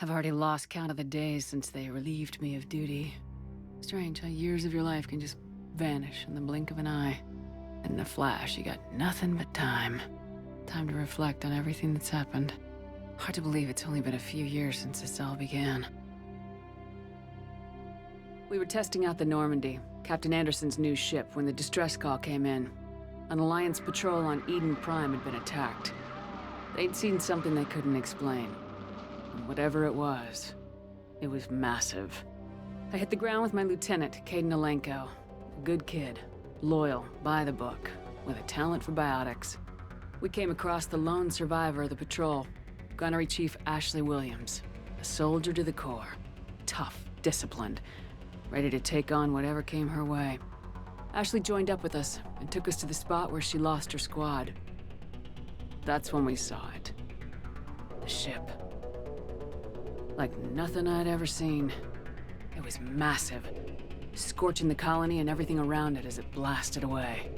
I've already lost count of the days since they relieved me of duty. Strange how years of your life can just vanish in the blink of an eye. In a flash, you got nothing but time. Time to reflect on everything that's happened. Hard to believe it's only been a few years since this all began. We were testing out the Normandy, Captain Anderson's new ship, when the distress call came in. An Alliance patrol on Eden Prime had been attacked. They'd seen something they couldn't explain. And whatever it was massive. I hit the ground with my lieutenant, Caden Alenko. A good kid, loyal, by the book, with a talent for biotics. We came across the lone survivor of the patrol, Gunnery Chief Ashley Williams. A soldier to the core. Tough, disciplined, ready to take on whatever came her way. Ashley joined up with us and took us to the spot where she lost her squad. That's when we saw it. The ship. Like nothing I'd ever seen. It was massive, scorching the colony and everything around it as it blasted away.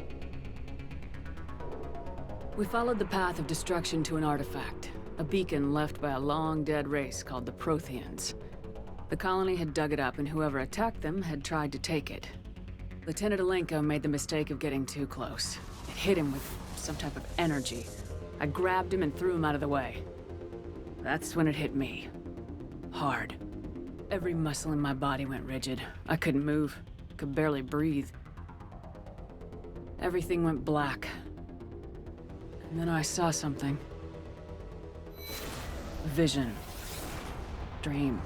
We followed the path of destruction to an artifact, a beacon left by a long-dead race called the Protheans. The colony had dug it up, and whoever attacked them had tried to take it. Lieutenant Alenko made the mistake of getting too close. It hit him with some type of energy. I grabbed him and threw him out of the way. That's when it hit me. Hard. Every muscle in my body went rigid. I couldn't move, could barely breathe. Everything went black. And then I saw something. A vision. Dream.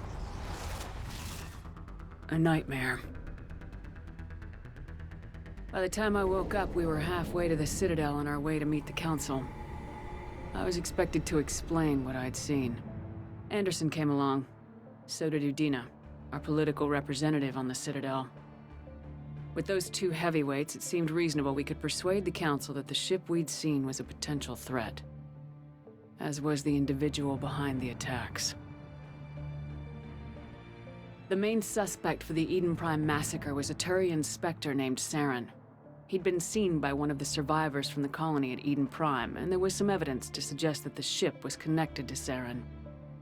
A nightmare. By the time I woke up, we were halfway to the Citadel on our way to meet the Council. I was expected to explain what I'd seen. Anderson came along. So did Udina, our political representative on the Citadel. With those two heavyweights, it seemed reasonable we could persuade the Council that the ship we'd seen was a potential threat, as was the individual behind the attacks. The main suspect for the Eden Prime massacre was a Turian Spectre named Saren. He'd been seen by one of the survivors from the colony at Eden Prime, and there was some evidence to suggest that the ship was connected to Saren.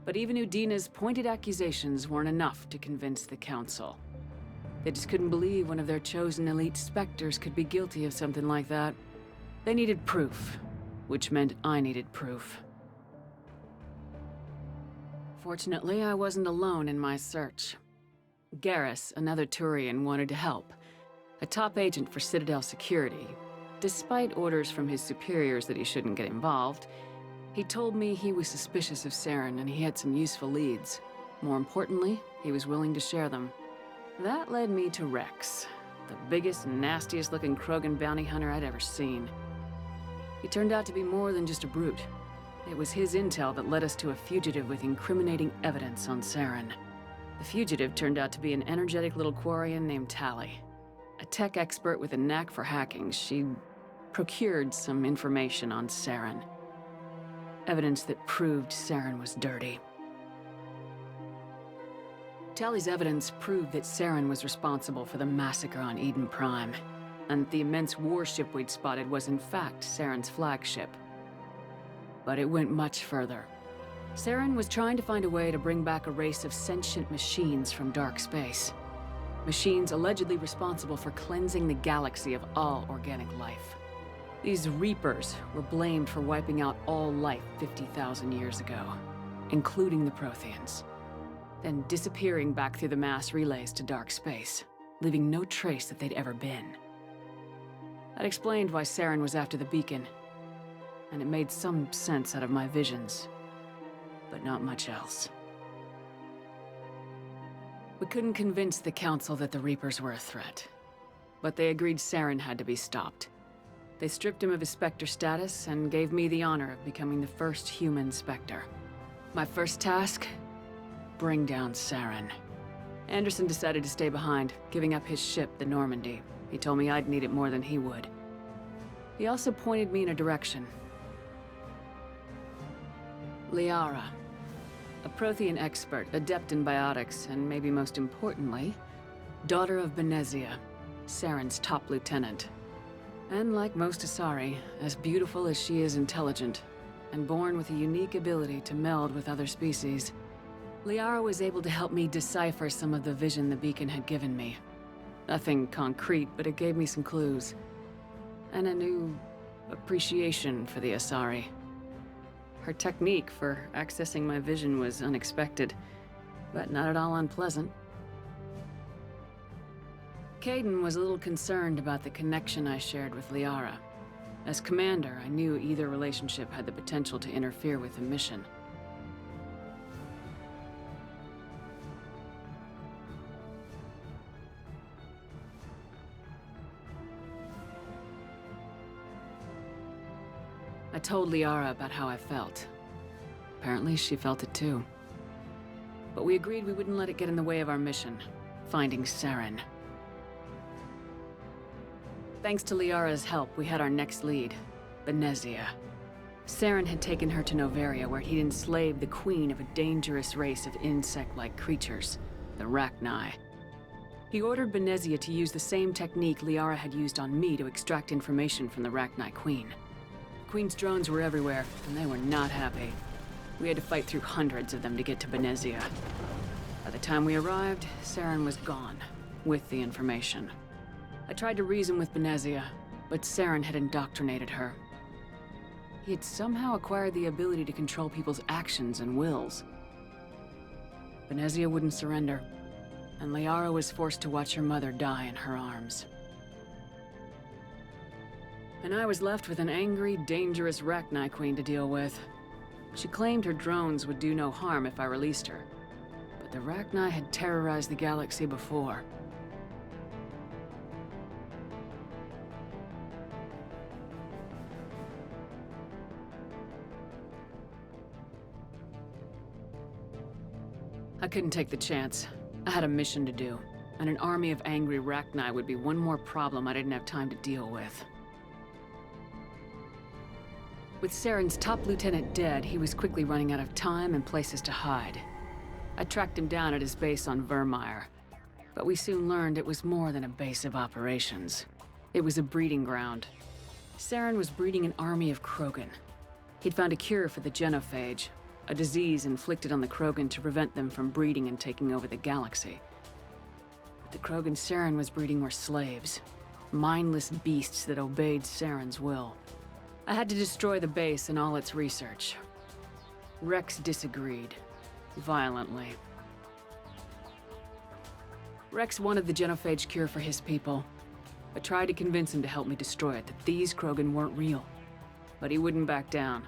But even Udina's pointed accusations weren't enough to convince the Council. They just couldn't believe one of their chosen elite Spectres could be guilty of something like that. They needed proof, which meant I needed proof. Fortunately, I wasn't alone in my search. Garrus, another Turian, wanted to help. A top agent for Citadel security. Despite orders from his superiors that he shouldn't get involved, he told me he was suspicious of Saren and he had some useful leads. More importantly, he was willing to share them. That led me to Rex, the biggest, nastiest-looking Krogan bounty hunter I'd ever seen. He turned out to be more than just a brute. It was his intel that led us to a fugitive with incriminating evidence on Saren. The fugitive turned out to be an energetic little Quarian named Tally. A tech expert with a knack for hacking, she procured some information on Saren. Evidence that proved Saren was dirty. Tally's evidence proved that Saren was responsible for the massacre on Eden Prime, and the immense warship we'd spotted was in fact Saren's flagship. But it went much further. Saren was trying to find a way to bring back a race of sentient machines from dark space. Machines allegedly responsible for cleansing the galaxy of all organic life. These Reapers were blamed for wiping out all life 50,000 years ago, including the Protheans, then disappearing back through the mass relays to dark space, leaving no trace that they'd ever been. That explained why Saren was after the beacon, and it made some sense out of my visions, but not much else. We couldn't convince the Council that the Reapers were a threat, but they agreed Saren had to be stopped. They stripped him of his Spectre status and gave me the honor of becoming the first human Spectre. My first task? Bring down Saren. Anderson decided to stay behind, giving up his ship, the Normandy. He told me I'd need it more than he would. He also pointed me in a direction. Liara, a Prothean expert, adept in biotics, and maybe most importantly, daughter of Benezia, Saren's top lieutenant. And like most Asari, as beautiful as she is intelligent, and born with a unique ability to meld with other species. Liara was able to help me decipher some of the vision the beacon had given me. Nothing concrete, but it gave me some clues. And a new appreciation for the Asari. Her technique for accessing my vision was unexpected, but not at all unpleasant. Caden was a little concerned about the connection I shared with Liara. As commander, I knew either relationship had the potential to interfere with the mission. I told Liara about how I felt. Apparently, she felt it too. But we agreed we wouldn't let it get in the way of our mission, finding Saren. Thanks to Liara's help, we had our next lead, Benezia. Saren had taken her to Noveria, where he'd enslaved the queen of a dangerous race of insect-like creatures, the Rachni. He ordered Benezia to use the same technique Liara had used on me to extract information from the Rachni queen. The queen's drones were everywhere, and they were not happy. We had to fight through hundreds of them to get to Benezia. By the time we arrived, Saren was gone, with the information. I tried to reason with Benezia, but Saren had indoctrinated her. He had somehow acquired the ability to control people's actions and wills. Benezia wouldn't surrender, and Liara was forced to watch her mother die in her arms. And I was left with an angry, dangerous Rachni queen to deal with. She claimed her drones would do no harm if I released her, but the Rachni had terrorized the galaxy before. I couldn't take the chance. I had a mission to do, and an army of angry Rachni would be one more problem I didn't have time to deal with. With Saren's top lieutenant dead, he was quickly running out of time and places to hide. I tracked him down at his base on Vermeer, but we soon learned it was more than a base of operations. It was a breeding ground. Saren was breeding an army of Krogan. He'd found a cure for the genophage, a disease inflicted on the Krogan to prevent them from breeding and taking over the galaxy. But the Krogan Saren was breeding were slaves, mindless beasts that obeyed Saren's will. I had to destroy the base and all its research. Rex disagreed, violently. Rex wanted the genophage cure for his people. I tried to convince him to help me destroy it, that these Krogan weren't real. But he wouldn't back down.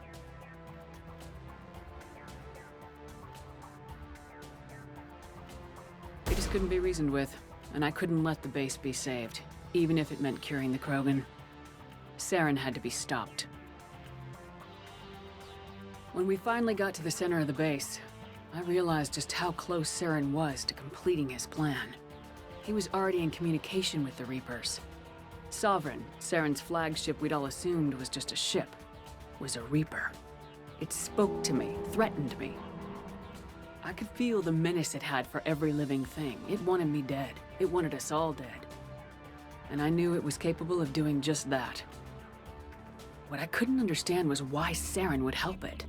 He just couldn't be reasoned with, and I couldn't let the base be saved, even if it meant curing the Krogan. Saren had to be stopped. When we finally got to the center of the base, I realized just how close Saren was to completing his plan. He was already in communication with the Reapers. Sovereign, Saren's flagship we'd all assumed was just a ship, was a Reaper. It spoke to me, threatened me. I could feel the menace it had for every living thing. It wanted me dead. It wanted us all dead. And I knew it was capable of doing just that. What I couldn't understand was why Saren would help it.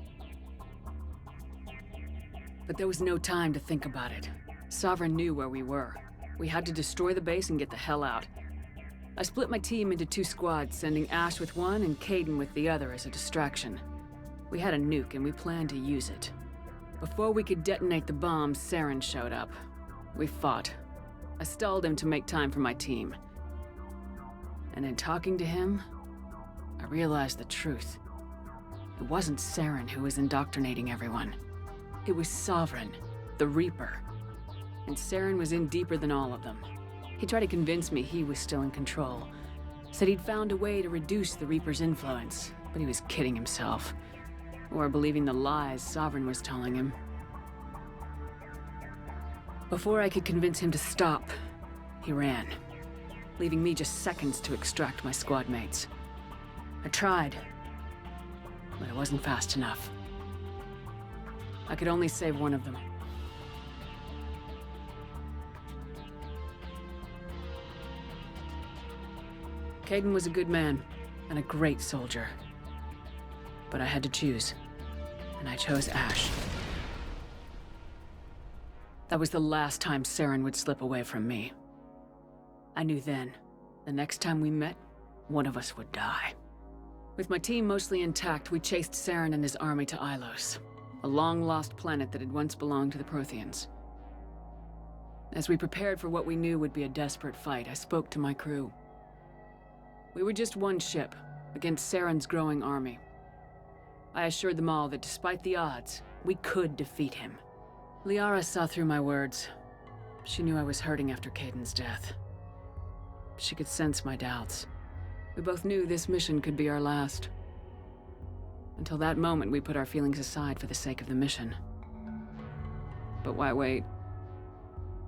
But there was no time to think about it. Sovereign knew where we were. We had to destroy the base and get the hell out. I split my team into 2 squads, sending Ash with one and Caden with the other as a distraction. We had a nuke and we planned to use it. Before we could detonate the bomb, Saren showed up. We fought. I stalled him to make time for my team. And in talking to him, I realized the truth. It wasn't Saren who was indoctrinating everyone. It was Sovereign, the Reaper. And Saren was in deeper than all of them. He tried to convince me he was still in control. Said he'd found a way to reduce the Reaper's influence, but he was kidding himself. Or believing the lies Sovereign was telling him. Before I could convince him to stop, he ran, leaving me just seconds to extract my squad mates. I tried, but I wasn't fast enough. I could only save one of them. Caden was a good man and a great soldier. But I had to choose, and I chose Ash. That was the last time Saren would slip away from me. I knew then, the next time we met, one of us would die. With my team mostly intact, we chased Saren and his army to Ilos, a long-lost planet that had once belonged to the Protheans. As we prepared for what we knew would be a desperate fight, I spoke to my crew. We were just one ship, against Saren's growing army. I assured them all that despite the odds, we could defeat him. Liara saw through my words. She knew I was hurting after Caden's death. She could sense my doubts. We both knew this mission could be our last. Until that moment, we put our feelings aside for the sake of the mission. But why wait?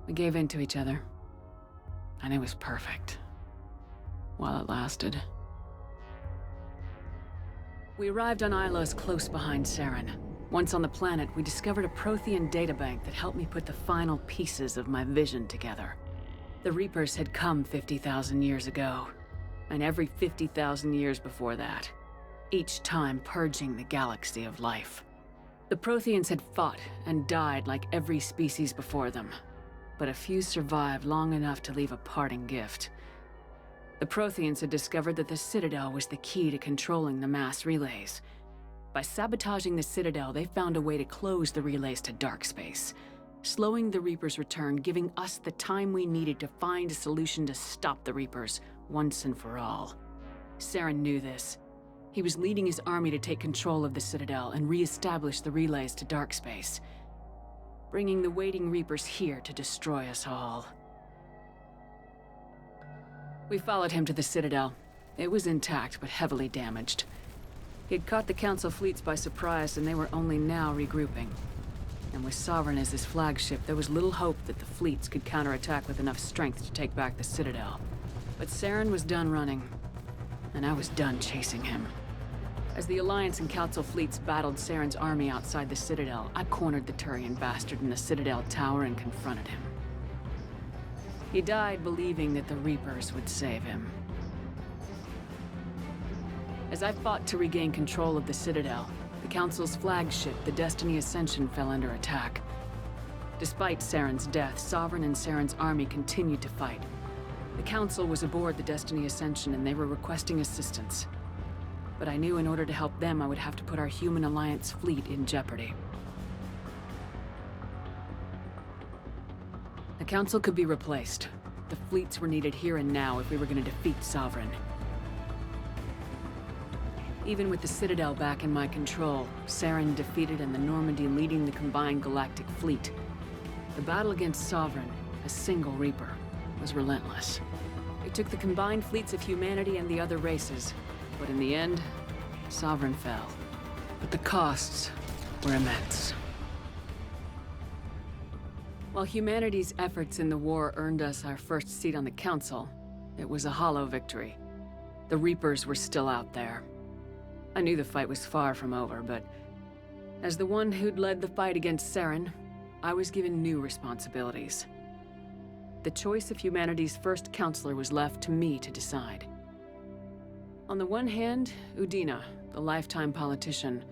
We gave in to each other. And it was perfect. While it lasted. We arrived on Ilos close behind Saren. Once on the planet, we discovered a Prothean databank that helped me put the final pieces of my vision together. The Reapers had come 50,000 years ago, and every 50,000 years before that, each time purging the galaxy of life. The Protheans had fought and died like every species before them, but a few survived long enough to leave a parting gift. The Protheans had discovered that the Citadel was the key to controlling the mass relays. By sabotaging the Citadel, they found a way to close the relays to dark space, slowing the Reapers' return, giving us the time we needed to find a solution to stop the Reapers once and for all. Saren knew this. He was leading his army to take control of the Citadel and re-establish the relays to dark space, bringing the waiting Reapers here to destroy us all. We followed him to the Citadel. It was intact, but heavily damaged. He had caught the Council fleets by surprise, and they were only now regrouping. And with Sovereign as his flagship, there was little hope that the fleets could counterattack with enough strength to take back the Citadel. But Saren was done running, and I was done chasing him. As the Alliance and Council fleets battled Saren's army outside the Citadel, I cornered the Turian bastard in the Citadel tower and confronted him. He died believing that the Reapers would save him. As I fought to regain control of the Citadel, the Council's flagship, the Destiny Ascension, fell under attack. Despite Saren's death, Sovereign and Saren's army continued to fight. The Council was aboard the Destiny Ascension and they were requesting assistance. But I knew in order to help them, I would have to put our human Alliance fleet in jeopardy. The Council could be replaced. The fleets were needed here and now if we were going to defeat Sovereign. Even with the Citadel back in my control, Saren defeated and the Normandy leading the combined galactic fleet, the battle against Sovereign, a single Reaper, was relentless. It took the combined fleets of humanity and the other races, but in the end, Sovereign fell. But the costs were immense. While humanity's efforts in the war earned us our first seat on the Council, it was a hollow victory. The Reapers were still out there. I knew the fight was far from over, but as the one who'd led the fight against Saren, I was given new responsibilities. The choice of humanity's first counselor was left to me to decide. On the one hand, Udina, the lifetime politician,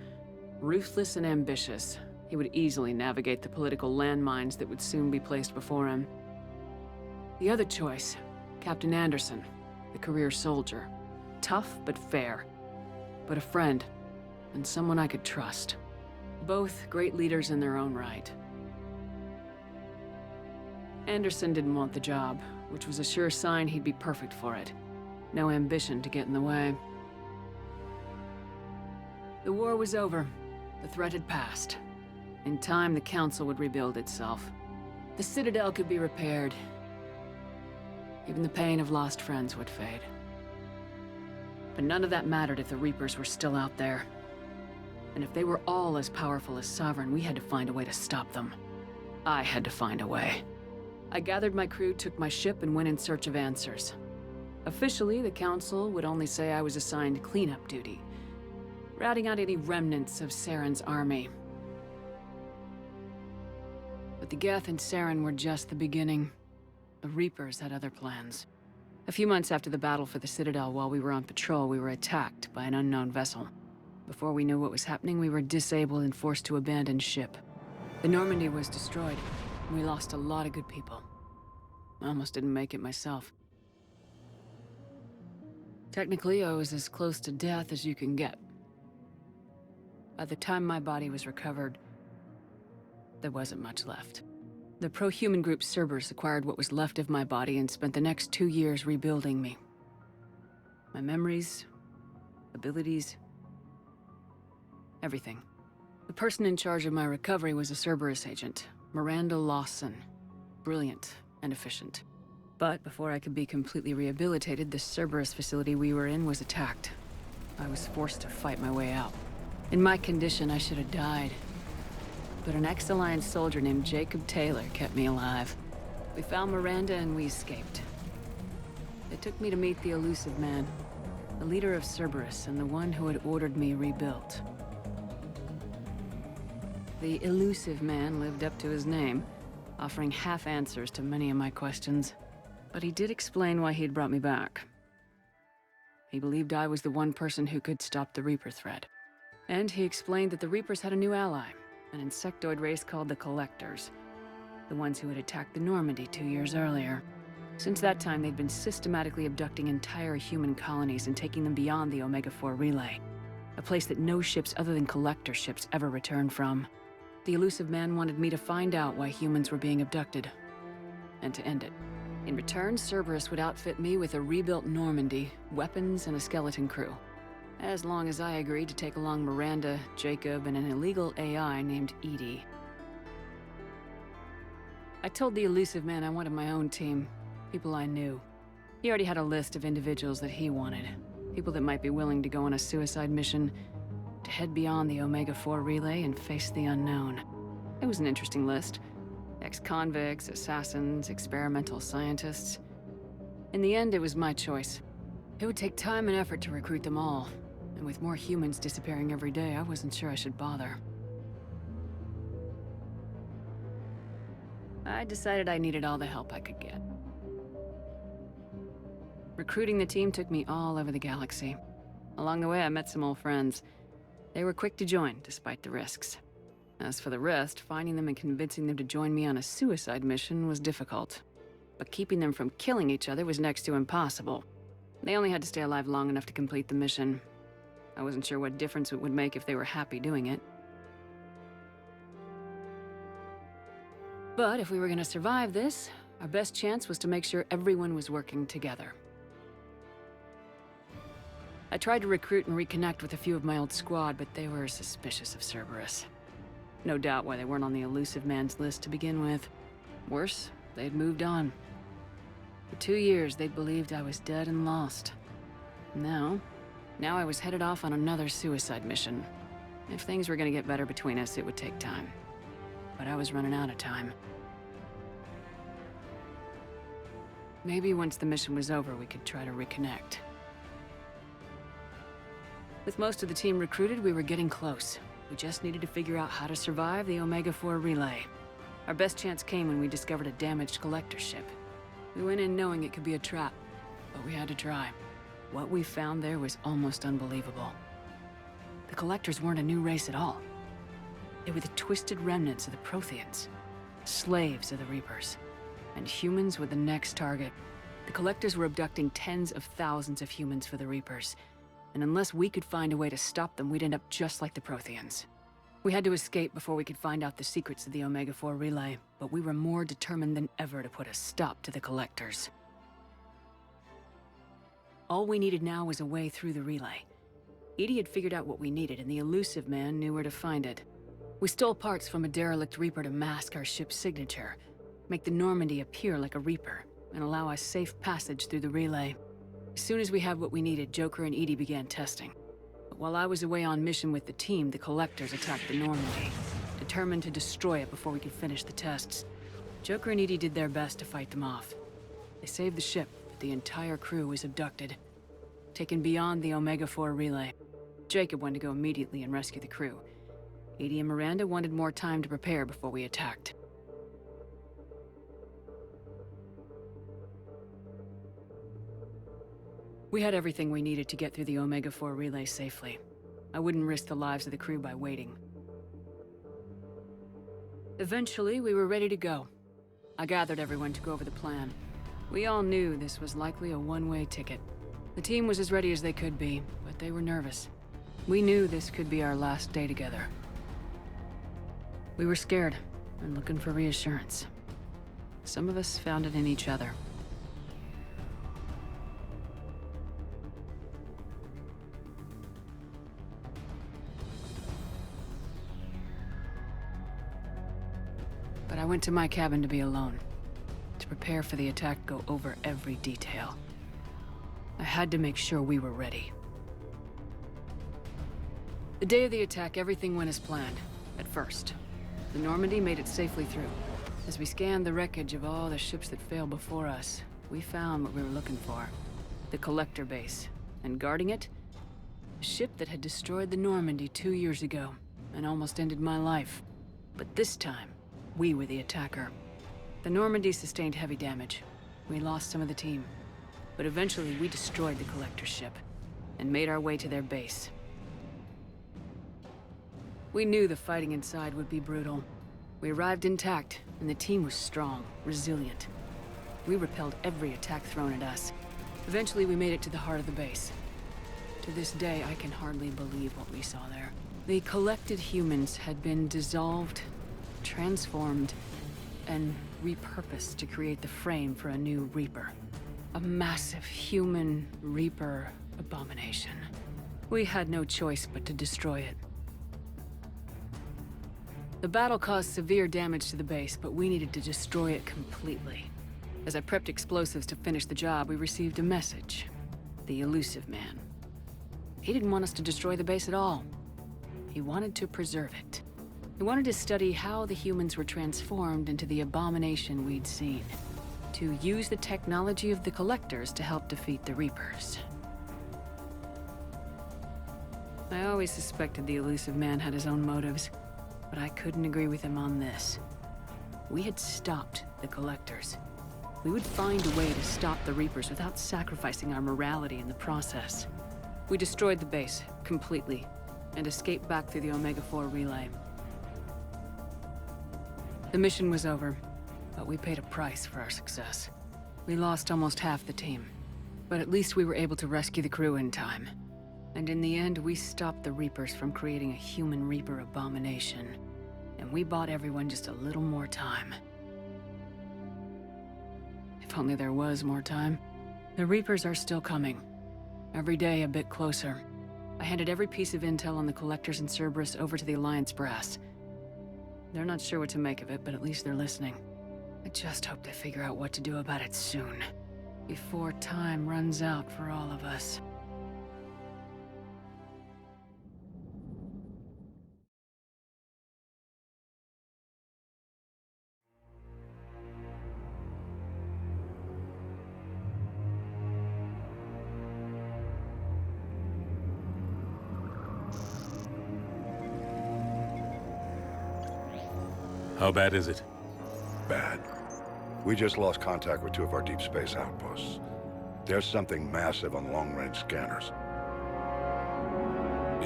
ruthless and ambitious. He would easily navigate the political landmines that would soon be placed before him. The other choice, Captain Anderson, the career soldier. Tough but fair, but a friend, and someone I could trust. Both great leaders in their own right. Anderson didn't want the job, which was a sure sign he'd be perfect for it. No ambition to get in the way. The war was over. The threat had passed. In time, the Council would rebuild itself. The Citadel could be repaired. Even the pain of lost friends would fade. But none of that mattered if the Reapers were still out there. And if they were all as powerful as Sovereign, we had to find a way to stop them. I had to find a way. I gathered my crew, took my ship, and went in search of answers. Officially, the Council would only say I was assigned cleanup duty, routing out any remnants of Saren's army. But the Geth and Saren were just the beginning. The Reapers had other plans. A few months after the battle for the Citadel, while we were on patrol, we were attacked by an unknown vessel. Before we knew what was happening, we were disabled and forced to abandon ship. The Normandy was destroyed. We lost a lot of good people. I almost didn't make it myself. Technically, I was as close to death as you can get. By the time my body was recovered, there wasn't much left. The pro-human group Cerberus acquired what was left of my body and spent the next 2 years rebuilding me. My memories, abilities, everything. The person in charge of my recovery was a Cerberus agent, Miranda Lawson. Brilliant and efficient. But before I could be completely rehabilitated, the Cerberus facility we were in was attacked. I was forced to fight my way out. In my condition, I should have died. But an ex-Alliance soldier named Jacob Taylor kept me alive. We found Miranda and we escaped. They took me to meet the elusive man, the leader of Cerberus and the one who had ordered me rebuilt. The elusive man lived up to his name, offering half answers to many of my questions. But he did explain why he'd brought me back. He believed I was the one person who could stop the Reaper threat. And he explained that the Reapers had a new ally, an insectoid race called the Collectors, the ones who had attacked the Normandy 2 years earlier. Since that time, they'd been systematically abducting entire human colonies and taking them beyond the Omega-4 relay, a place that no ships other than Collector ships ever returned from. The elusive man wanted me to find out why humans were being abducted, and to end it. In return, Cerberus would outfit me with a rebuilt Normandy, weapons, and a skeleton crew. As long as I agreed to take along Miranda, Jacob, and an illegal AI named Edie. I told the elusive man I wanted my own team, people I knew. He already had a list of individuals that he wanted, people that might be willing to go on a suicide mission, to head beyond the Omega-4 relay and face the unknown. It was an interesting list. Ex-convicts, assassins, experimental scientists. In the end, it was my choice. It would take time and effort to recruit them all. And with more humans disappearing every day, I wasn't sure I should bother. I decided I needed all the help I could get. Recruiting the team took me all over the galaxy. Along the way, I met some old friends. They were quick to join, despite the risks. As for the rest, finding them and convincing them to join me on a suicide mission was difficult. But keeping them from killing each other was next to impossible. They only had to stay alive long enough to complete the mission. I wasn't sure what difference it would make if they were happy doing it. But if we were going to survive this, our best chance was to make sure everyone was working together. I tried to recruit and reconnect with a few of my old squad, but they were suspicious of Cerberus. No doubt why they weren't on the elusive man's list to begin with. Worse, they'd moved on. For 2 years, they'd believed I was dead and lost. Now I was headed off on another suicide mission. If things were gonna get better between us, it would take time. But I was running out of time. Maybe once the mission was over, we could try to reconnect. With most of the team recruited, we were getting close. We just needed to figure out how to survive the Omega-4 relay. Our best chance came when we discovered a damaged collector ship. We went in knowing it could be a trap, but we had to try. What we found there was almost unbelievable. The Collectors weren't a new race at all. They were the twisted remnants of the Protheans, slaves of the Reapers. And humans were the next target. The Collectors were abducting tens of thousands of humans for the Reapers. And unless we could find a way to stop them, we'd end up just like the Protheans. We had to escape before we could find out the secrets of the Omega-4 relay, but we were more determined than ever to put a stop to the Collectors. All we needed now was a way through the relay. Edie had figured out what we needed, and the elusive man knew where to find it. We stole parts from a derelict Reaper to mask our ship's signature, make the Normandy appear like a Reaper, and allow us safe passage through the relay. As soon as we had what we needed, Joker and Edie began testing. But while I was away on mission with the team, the Collectors attacked the Normandy, determined to destroy it before we could finish the tests. Joker and Edie did their best to fight them off. They saved the ship, but the entire crew was abducted, taken beyond the Omega-4 relay. Jacob wanted to go immediately and rescue the crew. Edie and Miranda wanted more time to prepare before we attacked. We had everything we needed to get through the Omega-4 relay safely. I wouldn't risk the lives of the crew by waiting. Eventually, we were ready to go. I gathered everyone to go over the plan. We all knew this was likely a one-way ticket. The team was as ready as they could be, but they were nervous. We knew this could be our last day together. We were scared and looking for reassurance. Some of us found it in each other. But I went to my cabin to be alone, to prepare for the attack, go over every detail. I had to make sure we were ready. The day of the attack, everything went as planned, at first. The Normandy made it safely through. As we scanned the wreckage of all the ships that failed before us, we found what we were looking for. The Collector base. And guarding it, a ship that had destroyed the Normandy 2 years ago, and almost ended my life. But this time, we were the attacker. The Normandy sustained heavy damage. We lost some of the team. But eventually we destroyed the Collector ship, and made our way to their base. We knew the fighting inside would be brutal. We arrived intact, and the team was strong, resilient. We repelled every attack thrown at us. Eventually we made it to the heart of the base. To this day, I can hardly believe what we saw there. The collected humans had been dissolved, transformed, and repurposed to create the frame for a new Reaper. A massive human Reaper abomination. We had no choice but to destroy it. The battle caused severe damage to the base, but we needed to destroy it completely. As I prepped explosives to finish the job, we received a message. The elusive man. He didn't want us to destroy the base at all. He wanted to preserve it. He wanted to study how the humans were transformed into the abomination we'd seen. To use the technology of the Collectors to help defeat the Reapers. I always suspected the elusive man had his own motives, but I couldn't agree with him on this. We had stopped the Collectors. We would find a way to stop the Reapers without sacrificing our morality in the process. We destroyed the base, completely, and escaped back through the Omega-4 relay. The mission was over, but we paid a price for our success. We lost almost half the team, but at least we were able to rescue the crew in time. And in the end, we stopped the Reapers from creating a human Reaper abomination. And we bought everyone just a little more time. If only there was more time. The Reapers are still coming. Every day a bit closer. I handed every piece of intel on the Collectors in Cerberus over to the Alliance brass. They're not sure what to make of it, but at least they're listening. I just hope they figure out what to do about it soon. Before time runs out for all of us. How bad is it? Bad. We just lost contact with 2 of our deep space outposts. There's something massive on long-range scanners.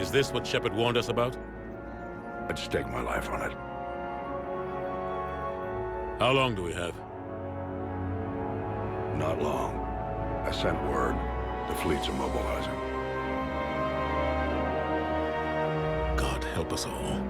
Is this what Shepard warned us about? I'd stake my life on it. How long do we have? Not long. I sent word. The fleet's immobilizing. God help us all.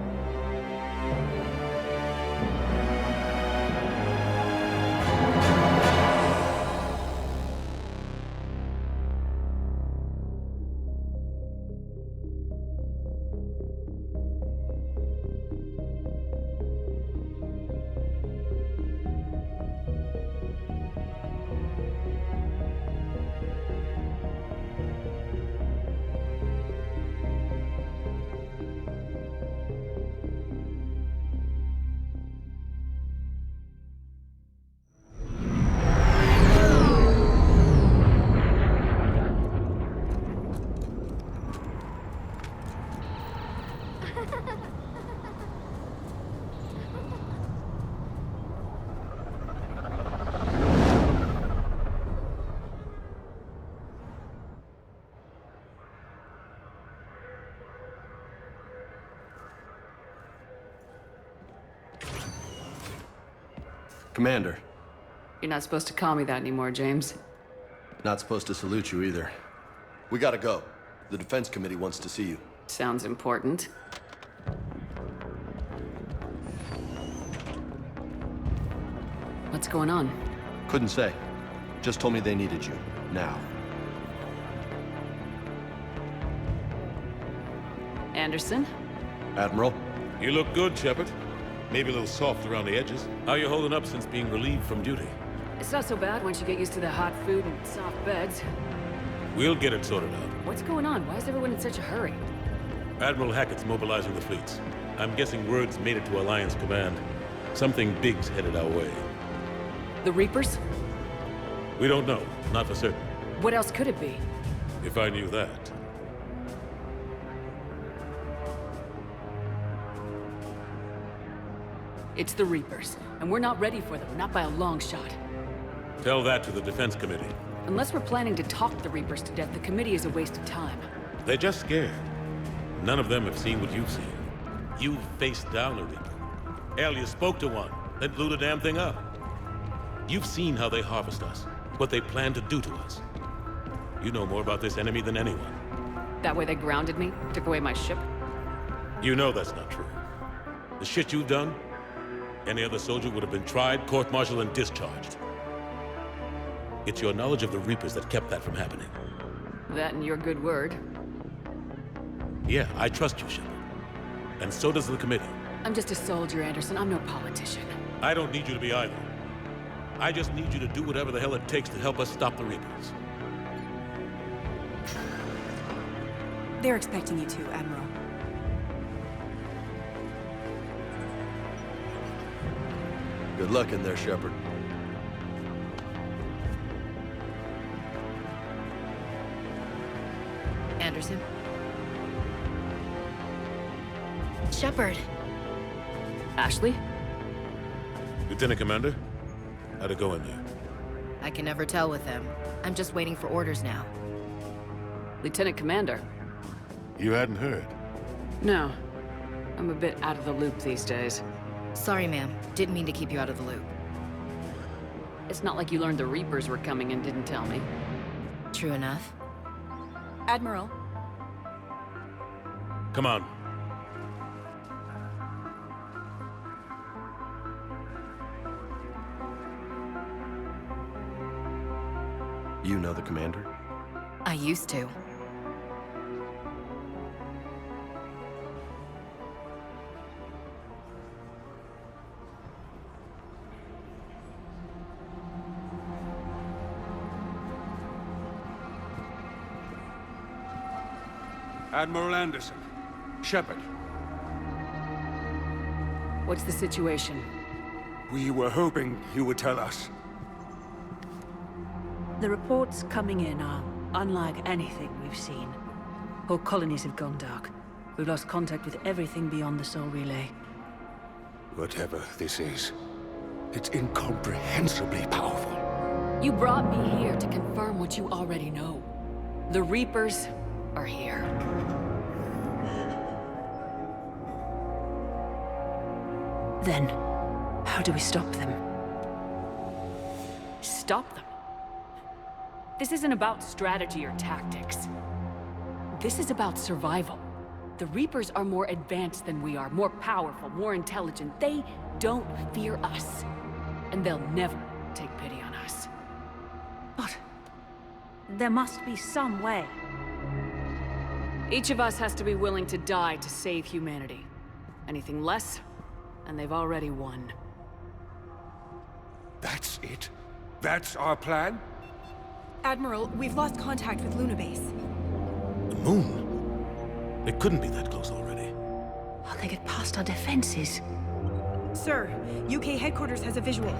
Commander, You're not supposed to call me that anymore, James. Not supposed to salute you either. We gotta go. The Defense Committee wants to see you. Sounds important. What's going on? Couldn't say. Just told me they needed you. Now. Anderson? Admiral? You look good, Shepard. Maybe a little soft around the edges. How you holding up since being relieved from duty? It's not so bad once you get used to the hot food and soft beds. We'll get it sorted out. What's going on? Why is everyone in such a hurry? Admiral Hackett's mobilizing the fleets. I'm guessing word's made it to Alliance Command. Something big's headed our way. The Reapers? We don't know. Not for certain. What else could it be? If I knew that. It's the Reapers, and we're not ready for them, not by a long shot. Tell that to the Defense Committee. Unless we're planning to talk the Reapers to death, the committee is a waste of time. They're just scared. None of them have seen what you've seen. You've faced down a Reaper. Hell, you spoke to one, then blew the damn thing up. You've seen how they harvest us, what they plan to do to us. You know more about this enemy than anyone. That way they grounded me, took away my ship. You know that's not true. The shit you've done, any other soldier would have been tried, court-martialed, and discharged. It's your knowledge of the Reapers that kept that from happening. That and your good word. Yeah, I trust you, Shepard. And so does the committee. I'm just a soldier, Anderson. I'm no politician. I don't need you to be either. I just need you to do whatever the hell it takes to help us stop the Reapers. They're expecting you to, Admiral. Good luck in there, Shepard. Anderson? Shepard. Ashley? Lieutenant Commander, how'd it go in there? I can never tell with them. I'm just waiting for orders now. Lieutenant Commander? You hadn't heard. No. I'm a bit out of the loop these days. Sorry, ma'am. Didn't mean to keep you out of the loop. It's not like you learned the Reapers were coming and didn't tell me. True enough. Admiral, Come on. You know the commander? I used to. Admiral Anderson. Shepard. What's the situation? We were hoping you would tell us. the reports coming in are unlike anything we've seen. Whole colonies have gone dark. We've lost contact with everything beyond the Soul Relay. Whatever this is, it's incomprehensibly powerful. You brought me here to confirm what you already know. The Reapers are here. Then, how do we stop them? Stop them. This isn't about strategy or tactics. This is about survival. The Reapers are more advanced than we are, more powerful, more intelligent. They don't fear us. And they'll never take pity on us. But there must be some way. Each of us has to be willing to die to save humanity. Anything less, and they've already won. That's it? That's our plan? Admiral, we've lost contact with Luna Base. The moon? It couldn't be that close already. How'd they get past our defenses? Sir, UK headquarters has a visual.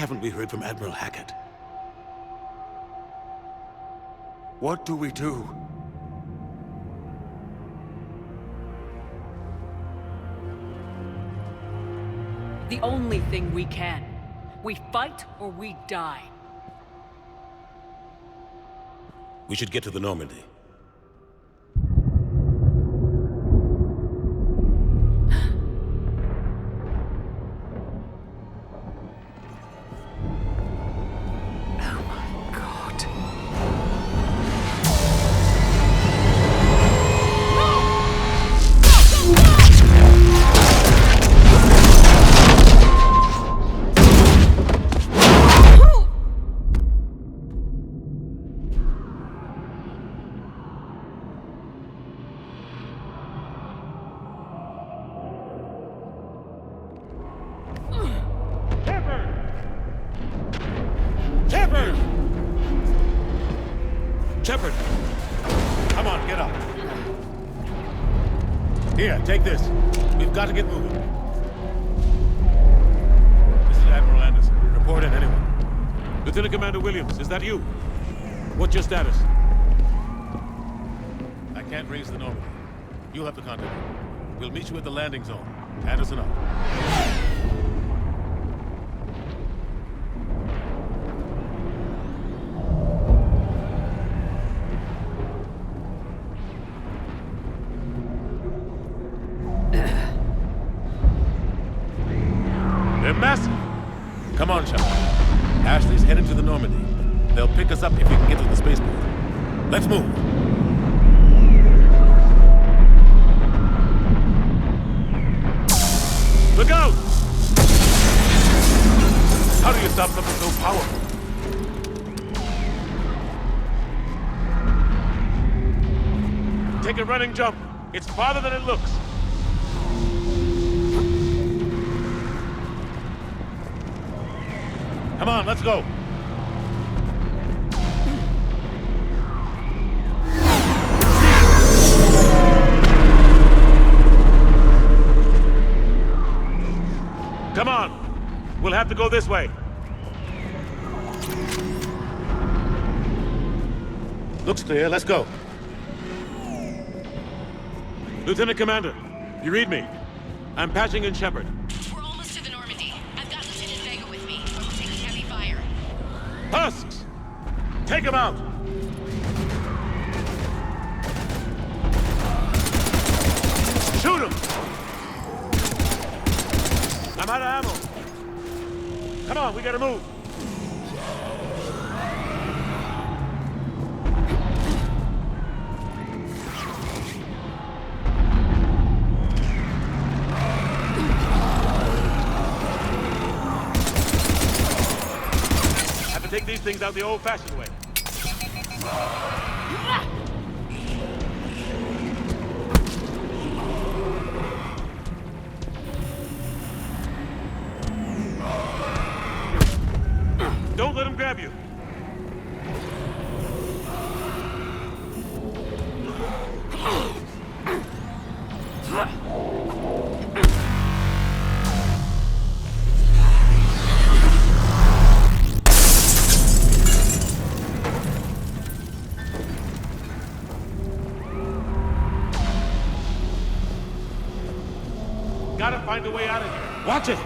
haven't we heard from Admiral Hackett? What do we do? The only thing we can. We fight or we die. We should get to the Normandy. Shepard! Come on, get up. Here, take this. We've got to get moving. This is Admiral Anderson. Report in, anyone. Lieutenant Commander Williams, is that you? What's your status? I can't raise the Normandy. You'll have to contact me. We'll meet you at the landing zone. Anderson up. They're massive. Come on, Shepard. Ashley's headed to the Normandy. They'll pick us up if we can get to the spaceport. Let's move. Look out! How do you stop something so powerful? Take a running jump. It's farther than it looks. Come on, let's go. Come on. We'll have to go this way. Looks clear. Let's go. Lieutenant Commander, you read me? I'm patching in Shepard. We're almost to the Normandy. I've got Lieutenant Vega with me. We're taking heavy fire. Husks! Take him out! Shoot him! I'm out of ammo. Come on, we gotta move. Have to take these things out the old-fashioned way. Don't let him grab you. Gotta find a way out of here. Watch it!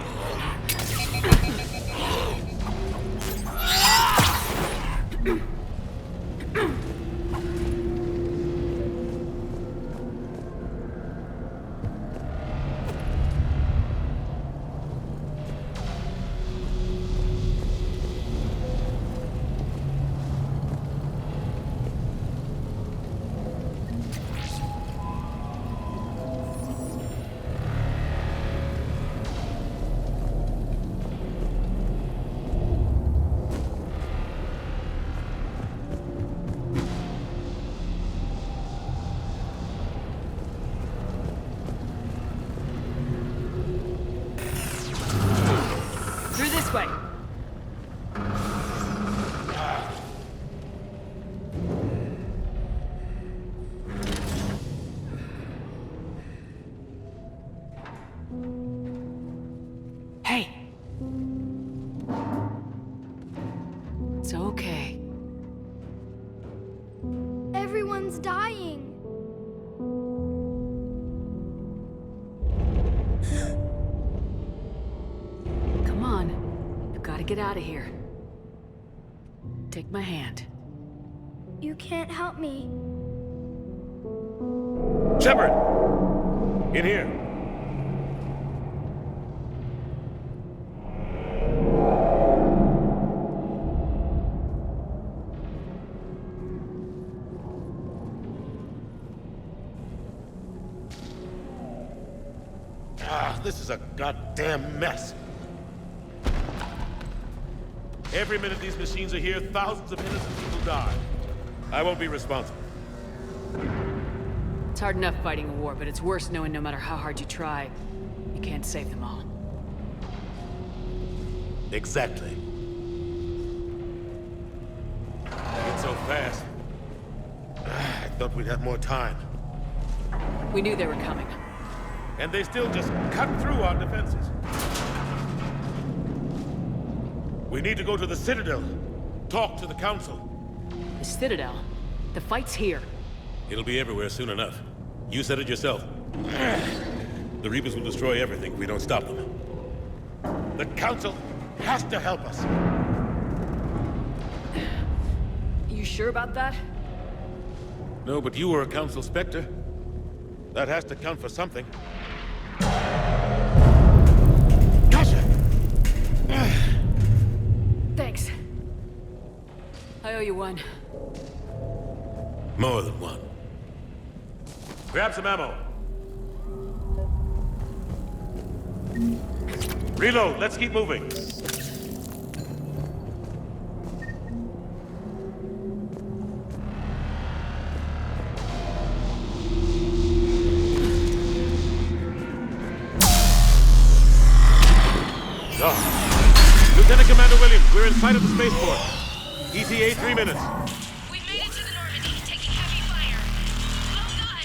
get out of here. Take my hand. You can't help me. Shepard! In here. This is a goddamn mess. Every minute these machines are here, thousands of innocent people die. I won't be responsible. It's hard enough fighting a war, but it's worse knowing no matter how hard you try, you can't save them all. Exactly. It's so fast. I thought we'd have more time. We knew they were coming. And they still just cut through our defenses. We need to go to the Citadel. Talk to the Council. The Citadel? The fight's here. It'll be everywhere soon enough. You said it yourself. The Reapers will destroy everything if we don't stop them. The Council has to help us. You sure about that? No, but you were a Council Spectre. That has to count for something. Gotcha! Thanks. I owe you one. More than one. Grab some ammo. Reload, let's keep moving. Lieutenant Commander Williams, we're in sight of the spaceport. ETA 3 minutes. We've made it to the Normandy, taking heavy fire. Oh god!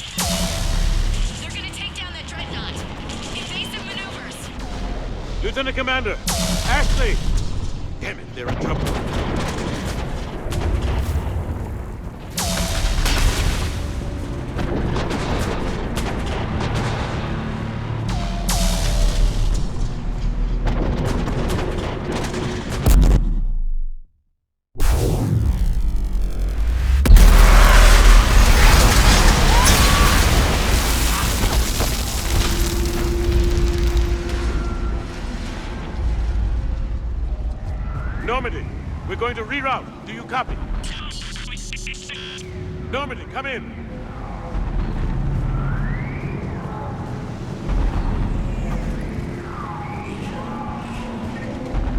They're gonna take down that dreadnought. Evasive maneuvers. Lieutenant Commander, Ashley! Damn it, they're in trouble. Normandy, we're going to reroute. Do you copy? Normandy, come in.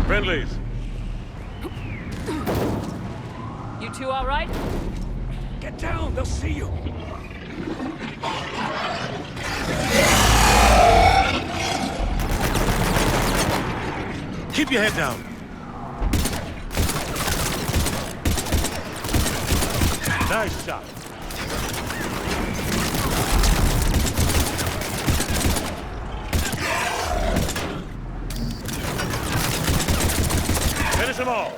Friendlies. You two all right? Get down, they'll see you. Keep your head down. Nice shot. Finish them all.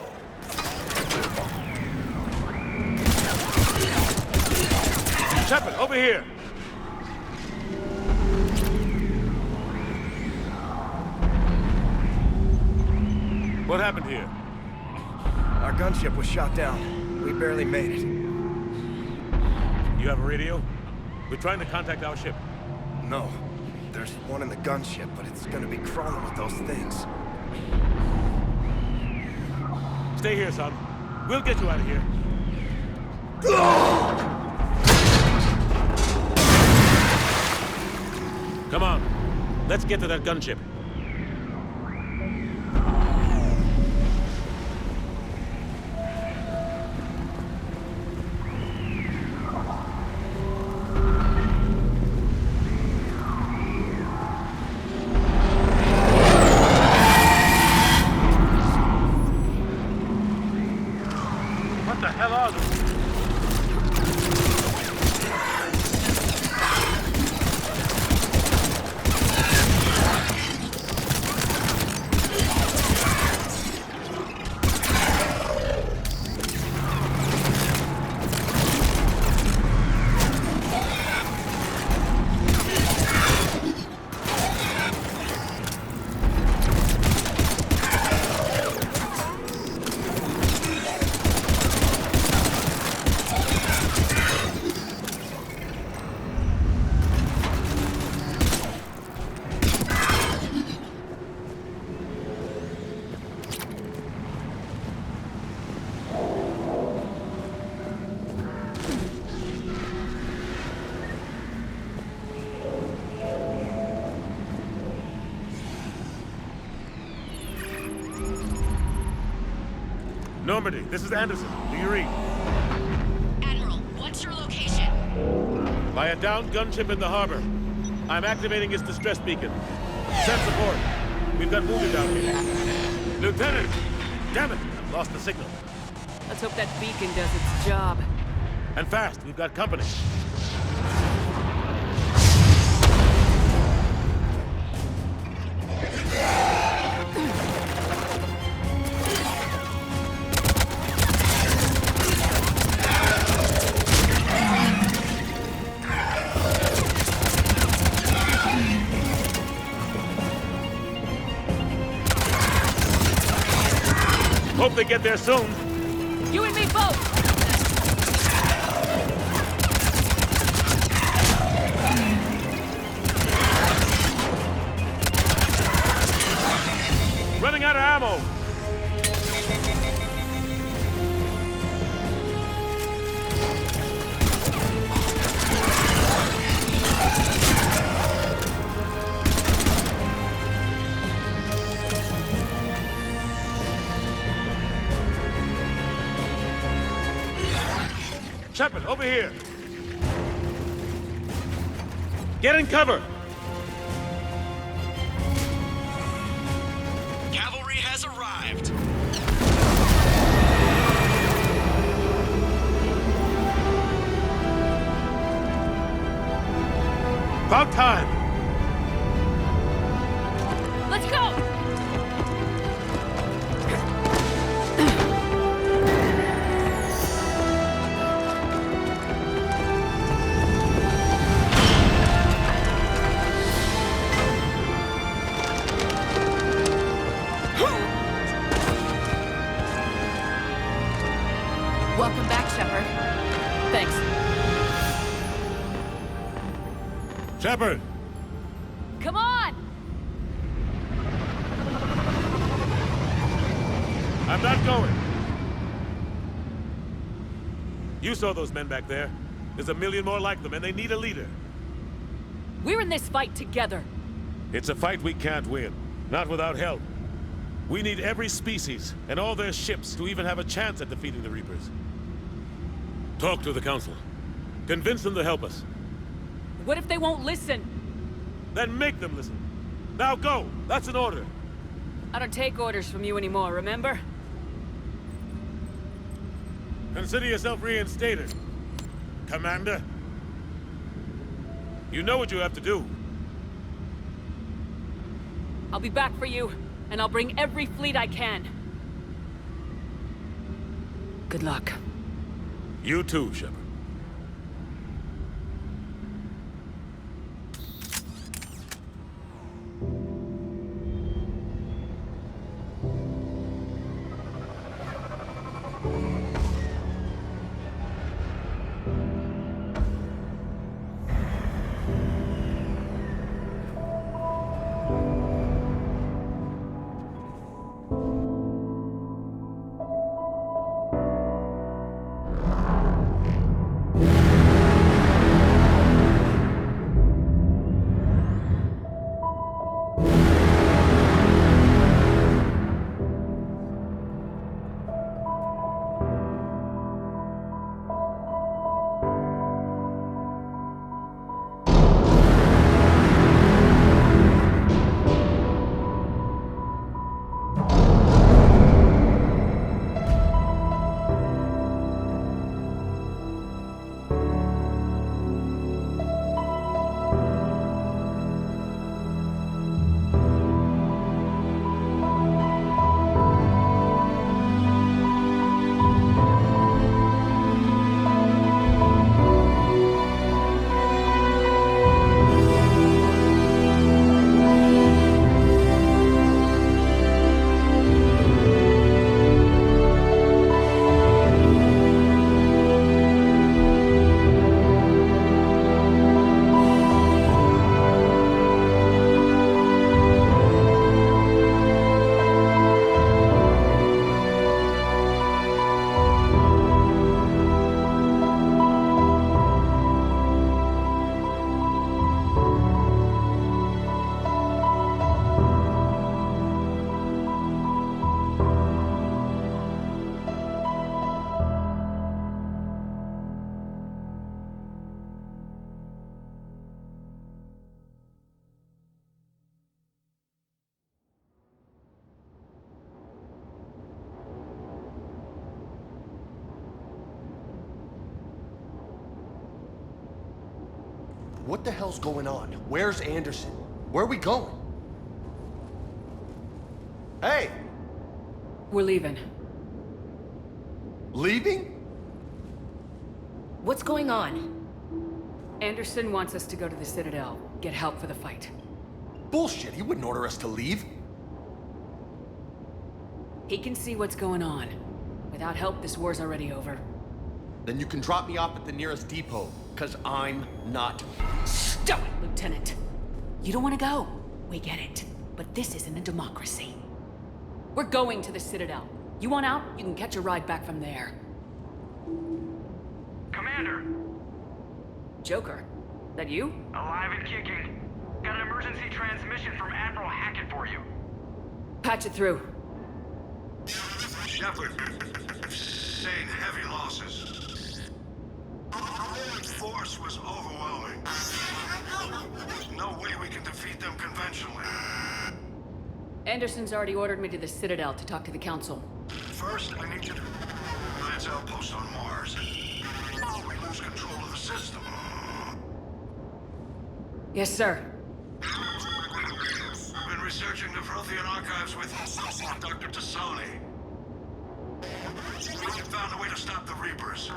Shepard, over here. What happened here? Our gunship was shot down. We barely made it. You have a radio? We're trying to contact our ship. No. There's one in the gunship, but it's gonna be crawling with those things. Stay here, son. We'll get you out of here. Come on. Let's get to that gunship. What the hell are those? Normandy, this is Anderson. Do you read? Admiral, what's your location? By a downed gunship in the harbor. I'm activating its distress beacon. Send support. We've got wounded down here. Lieutenant! Damn it! I've lost the signal. Let's hope that beacon does its job. And fast, we've got company. Hope they get there soon. You and me both! Running out of ammo. Shepard, over here. Get in cover. Cavalry has arrived. About time. Let's go! Welcome back, Shepard. Thanks. Shepard! Come on! I'm not going. You saw those men back there. There's a million more like them, and they need a leader. We're in this fight together. It's a fight we can't win. Not without help. We need every species and all their ships to even have a chance at defeating the Reapers. Talk to the Council. Convince them to help us. What if they won't listen? Then make them listen. Now go! That's an order. I don't take orders from you anymore, remember? Consider yourself reinstated, Commander. You know what you have to do. I'll be back for you, and I'll bring every fleet I can. Good luck. You too, Shepard. What the hell's going on? Where's Anderson? Where are we going? Hey! We're leaving. Leaving? What's going on? Anderson wants us to go to the Citadel, get help for the fight. Bullshit, he wouldn't order us to leave. He can see what's going on. Without help, this war's already over. Then you can drop me off at the nearest depot, cause I'm not. Stop it, Lieutenant! You don't want to go. We get it. But this isn't a democracy. We're going to the Citadel. You want out? You can catch a ride back from there. Commander! Joker, that you? Alive and kicking. Got an emergency transmission from Admiral Hackett for you. Patch it through. Shepard, sustained heavy losses. Force was overwhelming. No way we can defeat them conventionally. Anderson's already ordered me to the Citadel to talk to the Council. First, I need you to Alliance outpost on Mars. We lose control of the system. Yes, sir. Been researching the Prothean archives with Dr. Tassoni. We found a way to stop the Reapers.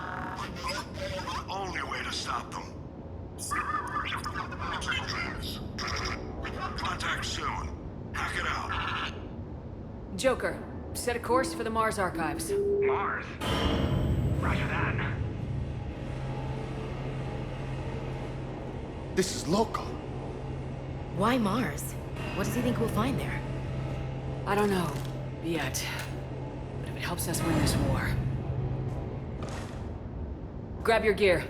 Only way to stop them. Contact soon. Hack it out. Joker, set a course for the Mars archives. Mars? Roger that. This is loco. Why Mars? What does he think we'll find there? I don't know, yet. But if it helps us win this war... Grab your gear.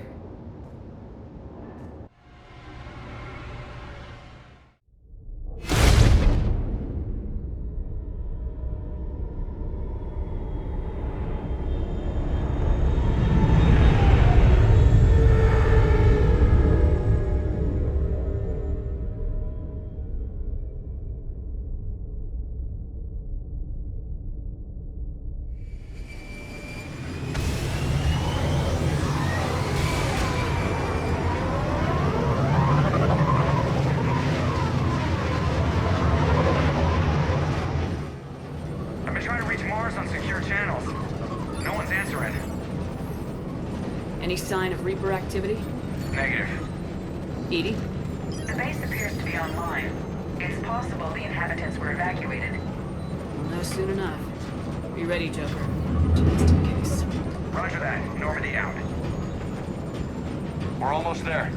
Any sign of Reaper activity? Negative. Edie? The base appears to be online. It's possible the inhabitants were evacuated. We'll know soon enough. Be ready, Joker. Just in case. Roger that. Normandy out. We're almost there.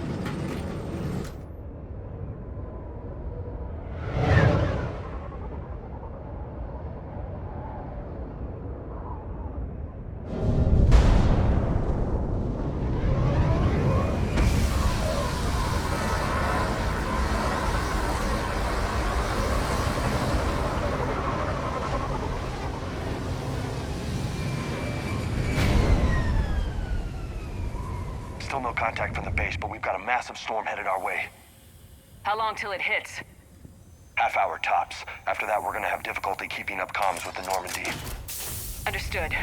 Still no contact from the base, but we've got a massive storm headed our way. How long till it hits? Half hour tops. After that, we're gonna have difficulty keeping up comms with the Normandy. Understood.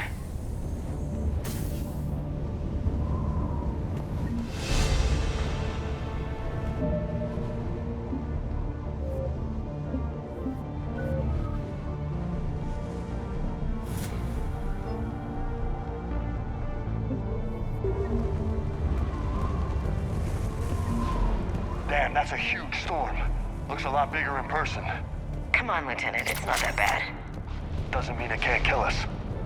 Damn, that's a huge storm. Looks a lot bigger in person. Come on, Lieutenant, it's not that bad. Doesn't mean it can't kill us.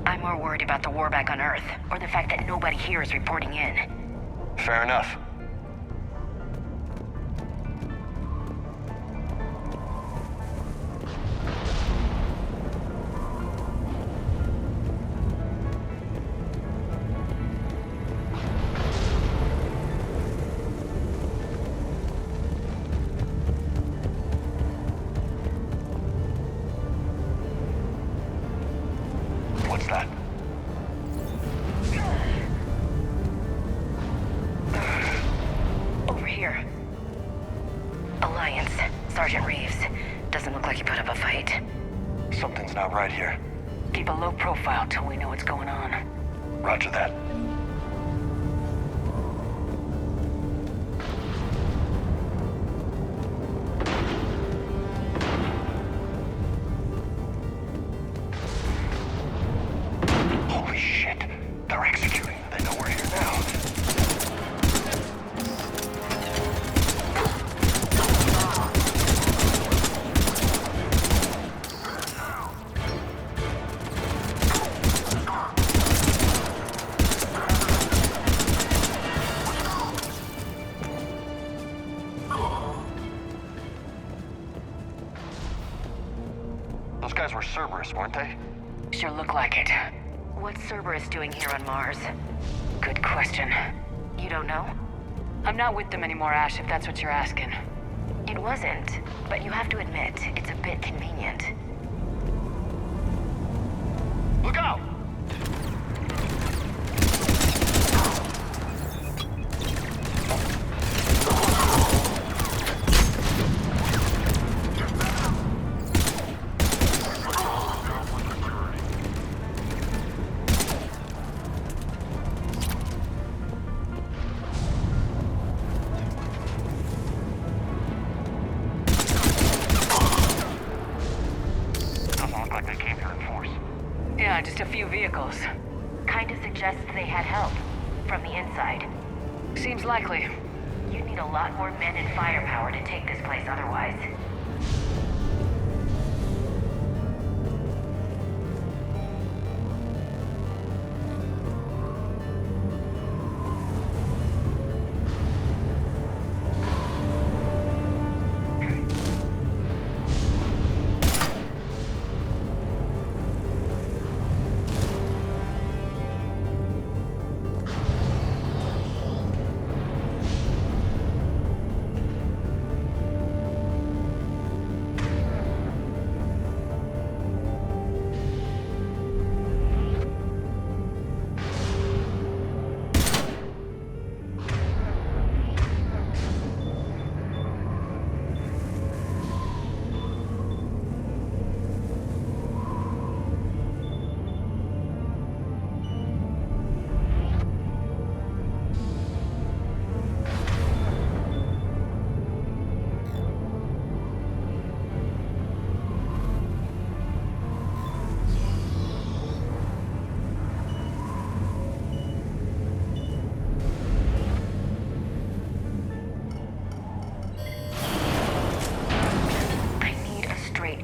I'm more worried about the war back on Earth, or the fact that nobody here is reporting in. Fair enough. What's that? Over here. Alliance. Sergeant Reeves. Doesn't look like he put up a fight. Something's not right here. Keep a low profile till we know what's going on. Roger that. Those guys were Cerberus, weren't they? Sure look like it. What's Cerberus doing here on Mars? Good question. You don't know? I'm not with them anymore, Ash, if that's what you're asking. It wasn't, but you have to admit, it's a bit convenient. Look out! Yeah, just a few vehicles. Kinda suggests they had help. From the inside. Seems likely. You'd need a lot more men and firepower to take this place otherwise.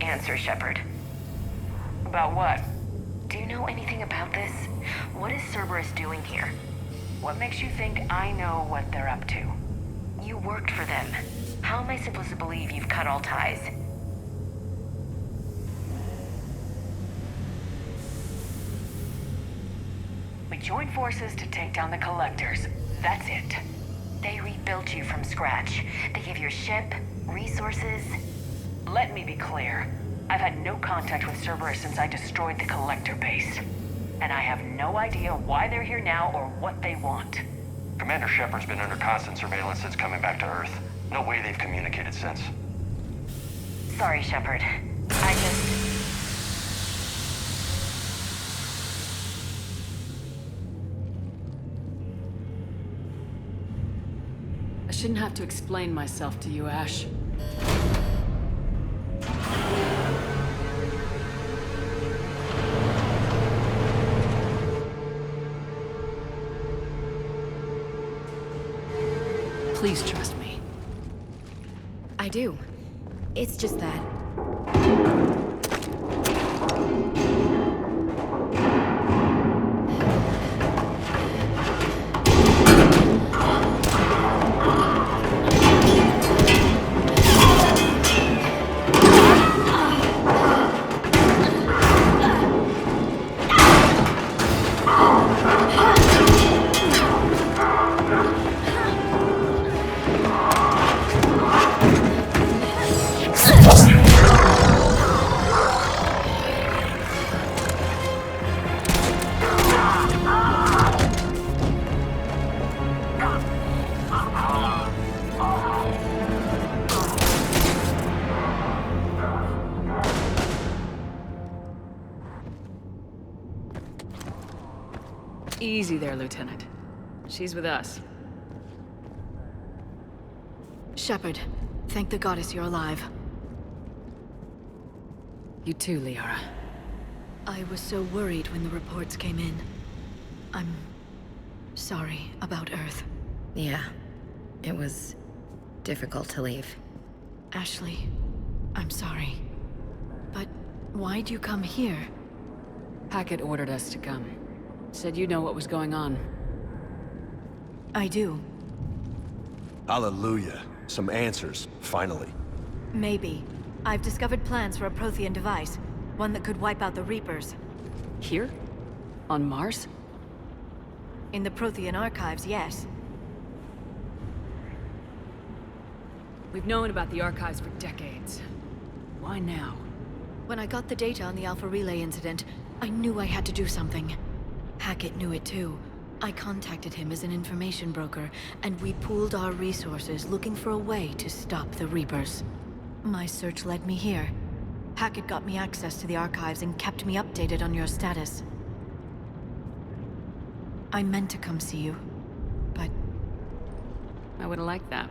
Answer, Shepard. About what? Do you know anything about this? What is Cerberus doing here? What makes you think I know what they're up to? You worked for them. How am I supposed to believe you've cut all ties? We joined forces to take down the Collectors. That's it. They rebuilt you from scratch. They gave you a ship, resources. Let me be clear. I've had no contact with Cerberus since I destroyed the Collector base. And I have no idea why they're here now or what they want. Commander Shepard's been under constant surveillance since coming back to Earth. No way they've communicated since. Sorry, Shepard. I shouldn't have to explain myself to you, Ash. Please trust me. I do. It's just that. Easy there, Lieutenant. She's with us. Shepard, thank the goddess you're alive. You too, Liara. I was so worried when the reports came in. I'm sorry about Earth. Yeah. It was difficult to leave. Ashley, I'm sorry. But why'd you come here? Hackett ordered us to come. Said you know what was going on. I do. Hallelujah. Some answers, finally. Maybe. I've discovered plans for a Prothean device. One that could wipe out the Reapers. Here? On Mars? In the Prothean archives, yes. We've known about the archives for decades. Why now? When I got the data on the Alpha Relay incident, I knew I had to do something. Hackett knew it too. I contacted him as an information broker, and we pooled our resources looking for a way to stop the Reapers. My search led me here. Hackett got me access to the archives and kept me updated on your status. I meant to come see you, but... I would've liked that.